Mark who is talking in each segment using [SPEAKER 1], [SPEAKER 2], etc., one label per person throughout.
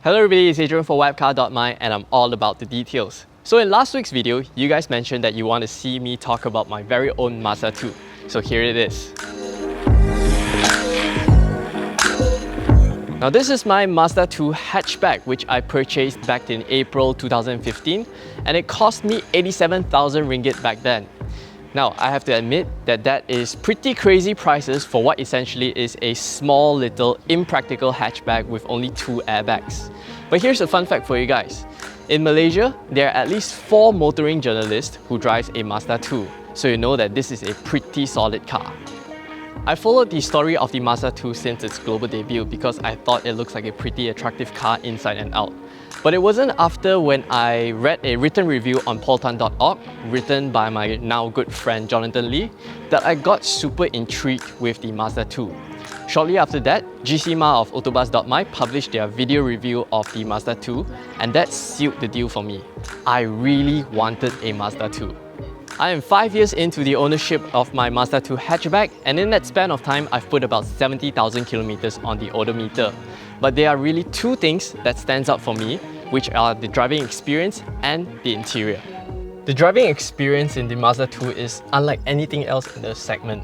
[SPEAKER 1] Hello everybody, it's Adrian for WapCar.my and I'm all about the details. So in last week's video, you guys mentioned that you want to see me talk about my very own Mazda 2. So here it is. Now this is my Mazda 2 hatchback, which I purchased back in April 2015, and it cost me 87,000 ringgit back then. Now, I have to admit that is pretty crazy prices for what essentially is a small little impractical hatchback with only 2 airbags. But here's a fun fact for you guys. In Malaysia, there are at least 4 motoring journalists who drives a Mazda 2, so you know that this is a pretty solid car. I followed the story of the Mazda 2 since its global debut because I thought it looks like a pretty attractive car inside and out. But it wasn't after when I read a written review on poltan.org, written by my now good friend Jonathan Lee, that I got super intrigued with the Mazda 2. Shortly after that, GCMA of Autobus.my published their video review of the Mazda 2, and that sealed the deal for me. I really wanted a Mazda 2. I am 5 years into the ownership of my Mazda 2 hatchback, and in that span of time, I've put about 70,000 kilometers on the odometer. But there are really 2 things that stands out for me, which are the driving experience and the interior. The driving experience in the Mazda 2 is unlike anything else in the segment.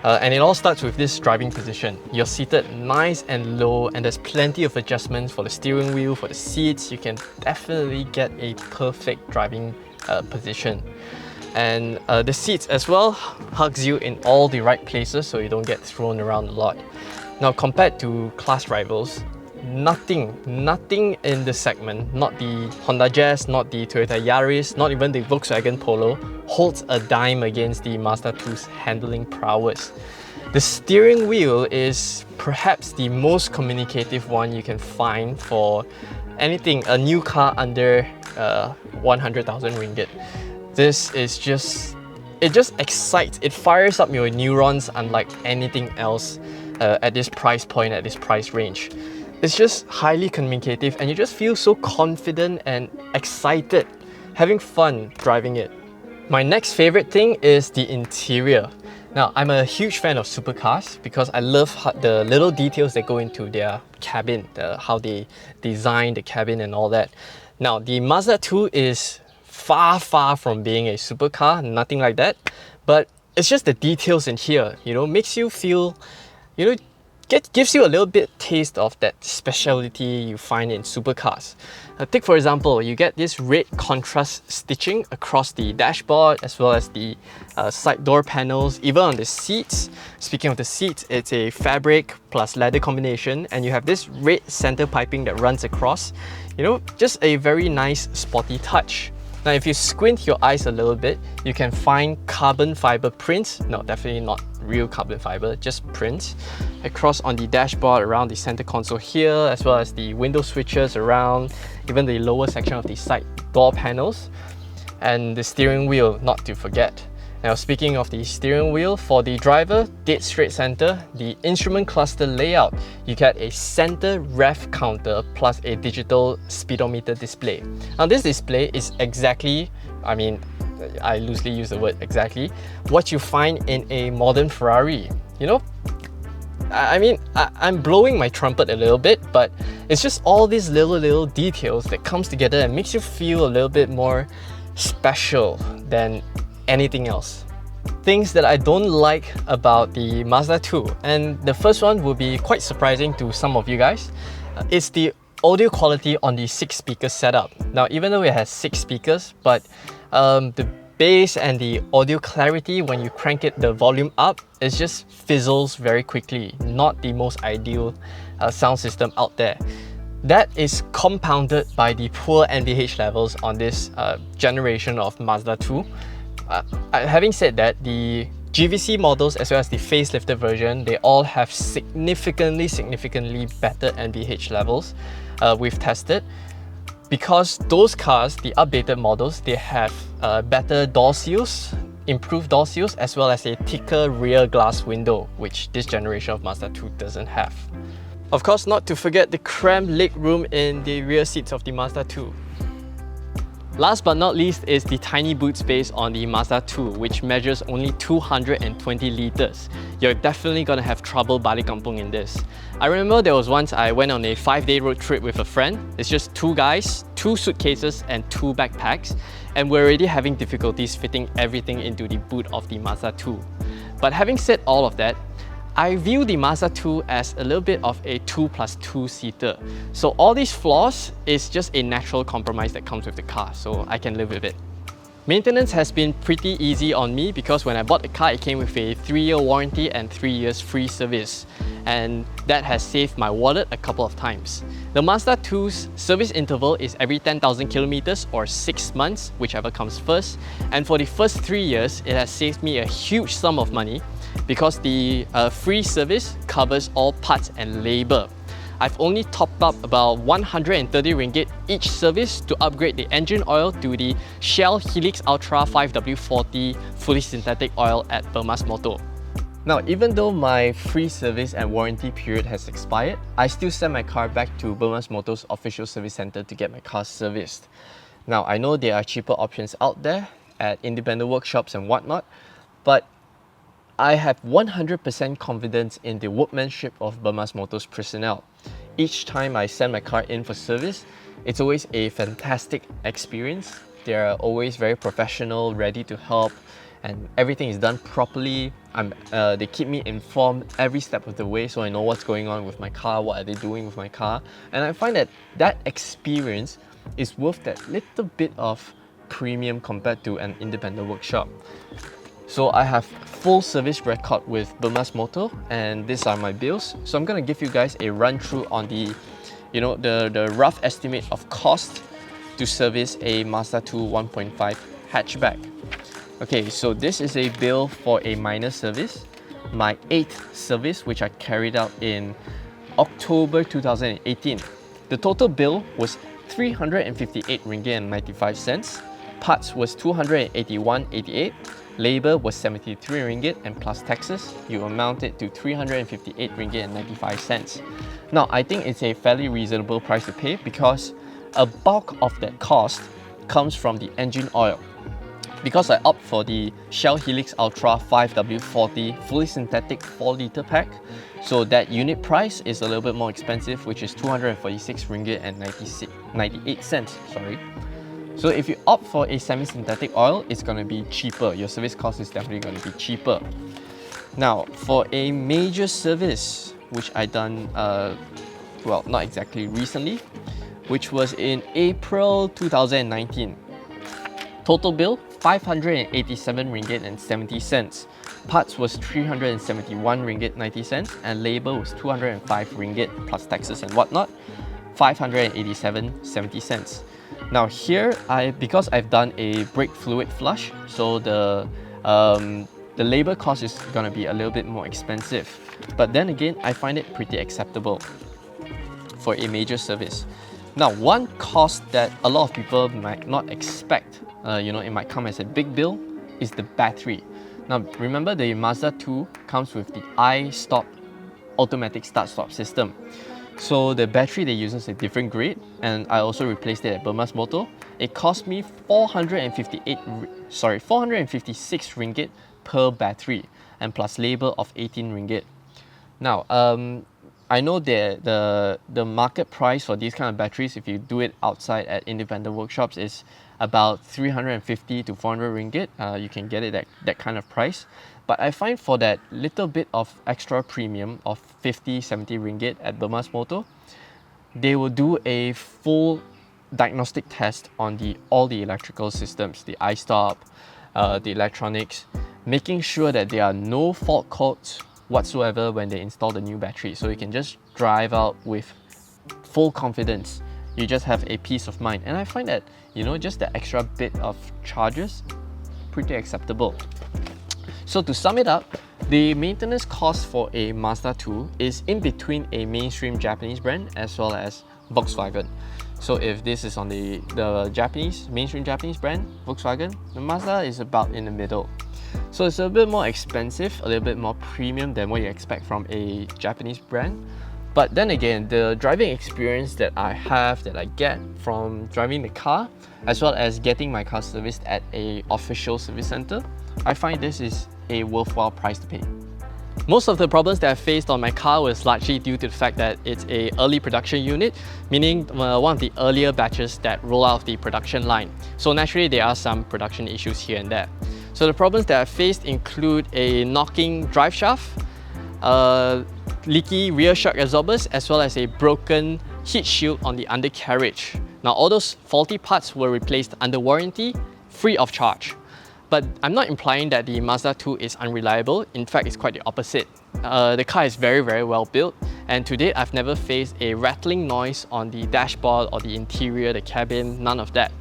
[SPEAKER 1] And it all starts with this driving position. You're seated nice and low, and there's plenty of adjustments for the steering wheel, for the seats. You can definitely get a perfect driving position. And the seats as well hugs you in all the right places so you don't get thrown around a lot. Now, compared to class rivals, nothing in the segment, not the Honda Jazz, not the Toyota Yaris, not even the Volkswagen Polo, holds a dime against the Mazda 2's handling prowess. The steering wheel is perhaps the most communicative one you can find for anything, a new car under 100,000 ringgit. This is it just excites, it fires up your neurons unlike anything else at this price point, at this price range. It's just highly communicative and you just feel so confident and excited, having fun driving it. My next favorite thing is the interior. Now, I'm a huge fan of supercars because I love the little details that go into their cabin, how they design the cabin and all that. Now, the Mazda 2 is far from being a supercar, nothing like that, but it's just the details in here, makes you feel, gives you a little bit taste of that specialty you find in supercars. Take for example, you get this red contrast stitching across the dashboard as well as the side door panels, even on the seats. Speaking of the seats, it's a fabric plus leather combination, and you have this red center piping that runs across. Just a very nice sporty touch. Now, if you squint your eyes a little bit, you can find carbon fiber prints. No, definitely not real carbon fiber, just prints across on the dashboard, around the center console here, as well as the window switches around, even the lower section of the side door panels, and the steering wheel, not to forget. Now, speaking of the steering wheel, for the driver, dead straight center, the instrument cluster layout, you get a center rev counter plus a digital speedometer display. Now, this display is exactly, I loosely use the word exactly, what you find in a modern Ferrari. I'm blowing my trumpet a little bit, but it's just all these little details that comes together and makes you feel a little bit more special than anything else. Things that I don't like about the Mazda 2, and the first one will be quite surprising to some of you guys. It's the audio quality on the 6-speaker setup. Now, even though it has 6 speakers, but the bass and the audio clarity when you crank the volume up, it just fizzles very quickly. Not the most ideal sound system out there. That is compounded by the poor NVH levels on this generation of Mazda 2. Having said that, the GVC models as well as the facelifted version, they all have significantly better NVH levels we've tested, because those cars, the updated models, they have better door seals, improved door seals, as well as a thicker rear glass window, which this generation of Mazda 2 doesn't have. Of course, not to forget the cramped leg room in the rear seats of the Mazda 2. Last but not least is the tiny boot space on the Mazda 2, which measures only 220 liters. You're definitely gonna have trouble balik kampung in this. I remember there was once I went on a 5-day road trip with a friend. It's just 2 guys, 2 suitcases and 2 backpacks, and we're already having difficulties fitting everything into the boot of the Mazda 2. But having said all of that, I view the Mazda 2 as a little bit of a 2+2 seater. So all these flaws is just a natural compromise that comes with the car, so I can live with it. Maintenance has been pretty easy on me because when I bought the car, it came with a 3-year warranty and 3 years free service. And that has saved my wallet a couple of times. The Mazda 2's service interval is every 10,000 kilometers or 6 months, whichever comes first. And for the first 3 years, it has saved me a huge sum of money because the free service covers all parts and labor. I've only topped up about 130 ringgit each service to upgrade the engine oil to the Shell Helix Ultra 5W40 fully synthetic oil at Bermas Motor. Now, even though my free service and warranty period has expired, I still send my car back to Bermas Motor's official service center to get my car serviced. Now, I know there are cheaper options out there at independent workshops and whatnot, but I have 100% confidence in the workmanship of Bermas Motor's personnel. Each time I send my car in for service, it's always a fantastic experience. They're always very professional, ready to help, and everything is done properly. They keep me informed every step of the way so I know what's going on with my car, what are they doing with my car. And I find that that experience is worth that little bit of premium compared to an independent workshop. So I have full service record with Bermas Motor, and these are my bills. So I'm gonna give you guys a run through on the rough estimate of cost to service a Mazda 2 1.5 hatchback. Okay, so this is a bill for a minor service, my 8th service, which I carried out in October 2018. The total bill was 358 ringgit and 95 cents. Parts was 281.88. Labor was 73 ringgit, and plus taxes, you amount it to 358 ringgit and 95 cents. Now, I think it's a fairly reasonable price to pay because a bulk of that cost comes from the engine oil. Because I opt for the Shell Helix Ultra 5W40 fully synthetic 4-litre pack, so that unit price is a little bit more expensive, which is 246 ringgit and 98 cents. So if you opt for a semi-synthetic oil, it's going to be cheaper. Your service cost is definitely going to be cheaper. Now, for a major service, which I done, well, not exactly recently, which was in April 2019. Total bill, 587 ringgit and 70 cents. Parts was 371 ringgit 90 cents, and labor was 205 ringgit plus taxes and whatnot, 587.70 cents. Now here, because I've done a brake fluid flush, so the labor cost is gonna be a little bit more expensive. But then again, I find it pretty acceptable for a major service. Now, one cost that a lot of people might not expect, it might come as a big bill, is the battery. Now, remember the Mazda 2 comes with the i-stop automatic start-stop system. So the battery they use is a different grade, and I also replaced it at Bermas Motor. It cost me 456 ringgit per battery, and plus labor of 18 ringgit. Now, I know that the market price for these kind of batteries, if you do it outside at independent workshops, is about 350 to 400 ringgit. You can get it at that kind of price. But I find for that little bit of extra premium of 50-70 ringgit at Bermas Motor, they will do a full diagnostic test on all the electrical systems, the i-stop, the electronics, making sure that there are no fault codes whatsoever when they install the new battery. So you can just drive out with full confidence. You just have a peace of mind. And I find that, just the extra bit of charges, pretty acceptable. So to sum it up, the maintenance cost for a Mazda 2 is in between a mainstream Japanese brand as well as Volkswagen. So if this is on the mainstream Japanese brand, Volkswagen, the Mazda is about in the middle. So it's a bit more expensive, a little bit more premium than what you expect from a Japanese brand, But then again, the driving experience that I get from driving the car, as well as getting my car serviced at an official service center, I find this is a worthwhile price to pay. Most of the problems that I faced on my car was largely due to the fact that it's an early production unit, meaning one of the earlier batches that roll out of the production line. So naturally, there are some production issues here and there. So the problems that I faced include a knocking drive shaft, leaky rear shock absorbers, as well as a broken heat shield on the undercarriage. Now, all those faulty parts were replaced under warranty, free of charge. But I'm not implying that the Mazda 2 is unreliable. In fact, it's quite the opposite. The car is very, very well built, and to date, I've never faced a rattling noise on the dashboard or the interior, the cabin, none of that.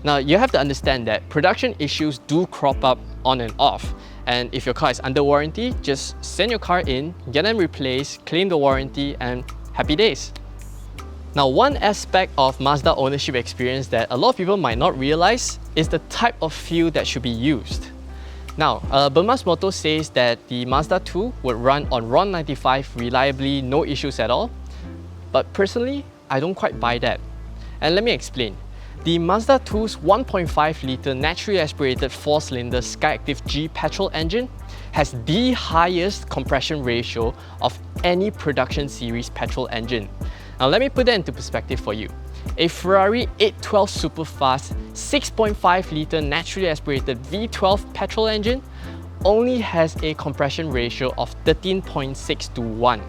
[SPEAKER 1] Now, you have to understand that production issues do crop up on and off. And if your car is under warranty, just send your car in, get them replaced, claim the warranty, and happy days. Now, one aspect of Mazda ownership experience that a lot of people might not realize is the type of fuel that should be used. Now, Bermas Motor says that the Mazda 2 would run on RON 95 reliably, no issues at all. But personally, I don't quite buy that. And let me explain. The Mazda 2's 1.5 litre naturally aspirated 4-cylinder SkyActiv-G petrol engine has the highest compression ratio of any production series petrol engine. Now let me put that into perspective for you. A Ferrari 812 Superfast 6.5 litre naturally aspirated V12 petrol engine only has a compression ratio of 13.6 to 1.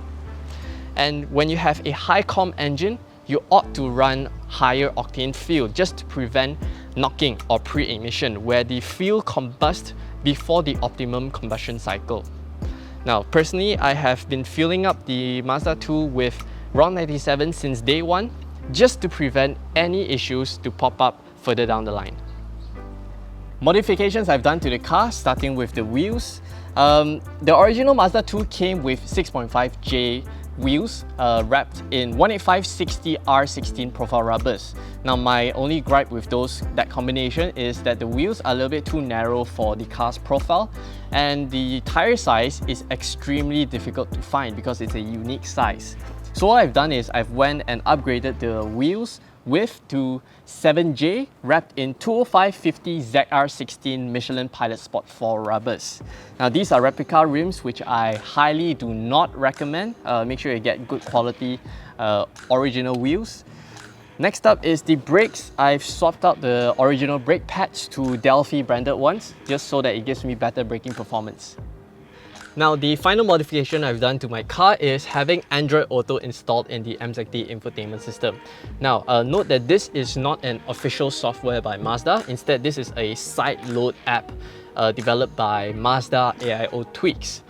[SPEAKER 1] And when you have a high comp engine, you ought to run higher octane fuel just to prevent knocking or pre-ignition, where the fuel combusts before the optimum combustion cycle. Now, personally, I have been filling up the Mazda 2 with RON 97 since day one, just to prevent any issues to pop up further down the line. Modifications I've done to the car, starting with the wheels. The original Mazda 2 came with 6.5J wheels wrapped in 1.5 60R16 profile rubbers. Now, my only gripe with that combination is that the wheels are a little bit too narrow for the car's profile, and the tire size is extremely difficult to find because it's a unique size. So what I've done is I've went and upgraded the wheels width to 7J wrapped in 205/50 ZR16 Michelin Pilot Sport 4 rubbers. Now, these are replica rims, which I highly do not recommend. Make sure you get good quality original wheels. Next up is the brakes. I've swapped out the original brake pads to Delphi branded ones, just so that it gives me better braking performance. Now, the final modification I've done to my car is having Android Auto installed in the MZD infotainment system. Now, note that this is not an official software by Mazda. Instead, this is a side-load app developed by Mazda AIO Tweaks.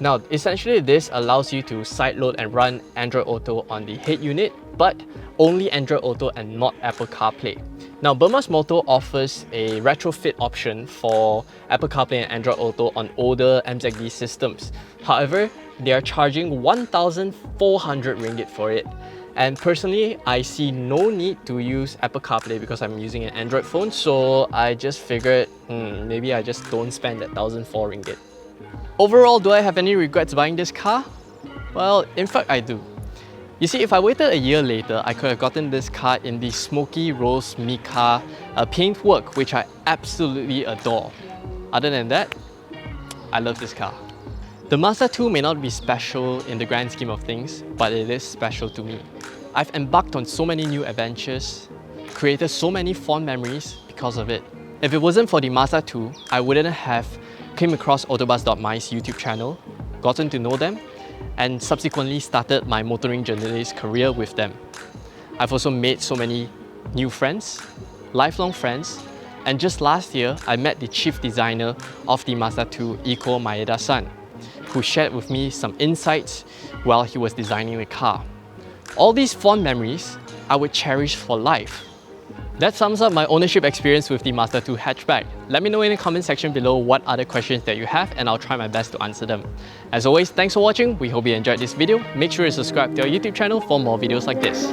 [SPEAKER 1] Now, essentially, this allows you to sideload and run Android Auto on the head unit, but only Android Auto and not Apple CarPlay. Now, Bermas Motor offers a retrofit option for Apple CarPlay and Android Auto on older MZD systems. However, they are charging 1,400 ringgit for it. And personally, I see no need to use Apple CarPlay because I'm using an Android phone, so I just figured maybe I just don't spend that 1,400 ringgit. Overall, do I have any regrets buying this car? Well, in fact, I do. You see, if I waited a year later, I could have gotten this car in the smoky rose mica paintwork, which I absolutely adore. Other than that, I love this car. The Mazda 2 may not be special in the grand scheme of things, but it is special to me. I've embarked on so many new adventures, created so many fond memories because of it. If it wasn't for the Mazda 2, I wouldn't have came across Autobus.my's YouTube channel, gotten to know them, and subsequently started my motoring journalist career with them. I've also made so many new friends, lifelong friends, and just last year, I met the chief designer of the Mazda 2, Iko Maeda-san, who shared with me some insights while he was designing the car. All these fond memories I would cherish for life. That sums up my ownership experience with the Mazda 2 hatchback. Let me know in the comment section below what other questions that you have, and I'll try my best to answer them. As always, thanks for watching. We hope you enjoyed this video. Make sure to subscribe to our YouTube channel for more videos like this.